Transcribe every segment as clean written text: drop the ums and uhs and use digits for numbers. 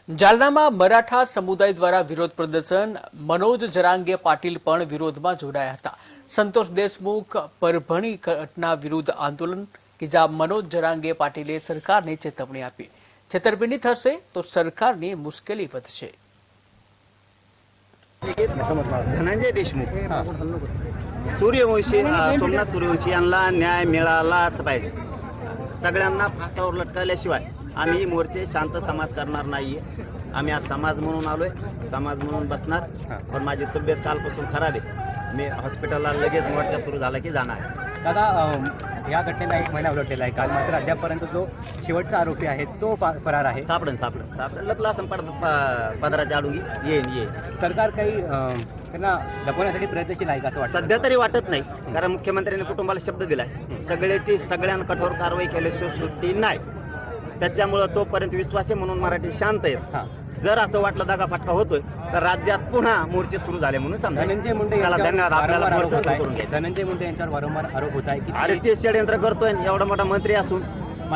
જાલનામાં મરાઠા સમુદાય દ્વારા વિરોધ પ્રદર્શન મનોજ જરાંગે પાટીલ પણ વિરોધમાં જોડાયા હતા। સંતોષ દેશमुख પરભણી ઘટના વિરુદ્ધ આંદોલન કે જ્યાં મનોજ જરાંગે પાટીલે સરકારને ચેતવણી આપી છેતરપિંડી થશે તો સરકારની મુશ્કેલી વધશે। धनंजय देशमुख सूर्यवंशी सोमनाथ सूर्यवंशी यांना न्याय मिळालाच पाहिजे। सगळ्यांना फासावर लटकवल्याशिवाय आम्ही मोर्चे शांत समाज करणार नाहीये। आम्ही आज समाज म्हणून आलोय, समाज म्हणून बसणार। पण माझी तब्येत कालपासून खराब आहे। मी हॉस्पिटलला लगेच मोर्चा सुरू झाला की जाणार आहे। दादा, या घटनेला 1 महिना उलटलेला आहे। काल मात्र अद्यापपर्यंत जो शेवटचा आरोपी आहे तो फरार आहे। सापडन लपला असं पदराच्या आडून येईन। सरकार काही त्यांना लपवण्यासाठी प्रयत्नशील आहे का असं वाटतं? सध्या तरी वाटत नाही, कारण मुख्यमंत्र्यांनी कुटुंबाला शब्द दिलाय सगळ्याची सगळ्यांना कठोर कारवाई केल्याशिवाय सुट्टी नाही। त्याच्यामुळे तोपर्यंत विश्वास आहे म्हणून मराठी शांत आहेत। जर असं वाटलं दगा फटका होतोय तर राज्यात पुन्हा मोर्चे सुरू झाले म्हणून समजा। धनंजय मुंडे धन्यवाद। आपल्याला मोर्चा सुरू करून घ्यायचा। धनंजय मुंडे यांच्यावर वारंवार आरोप होत आहे की अरे ते षडयंत्र करतोय, एवढा मोठा मंत्री असून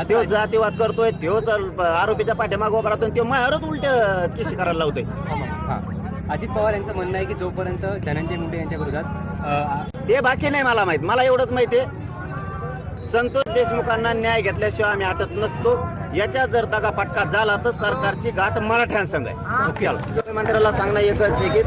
तो जातीवाद करतोय, तोच आरोपीच्या पाठीमागे उभा राहतोय, तो मायावरच उलट केस करायला लावतोय। अजित पवार यांचं म्हणणं आहे की जोपर्यंत धनंजय मुंडे यांच्या विरोधात ते बाकी नाही मला माहित। मला एवढंच माहिती आहे, संतोष देशमुखांना न्याय घेतल्याशिवाय आम्ही हटत नसतो। याच्या जर दगा फटका झाला तर सरकारची गाठ मराठ्यांसंग आहे। मुख्यमंत्र्याला सांगणं एकच आहे की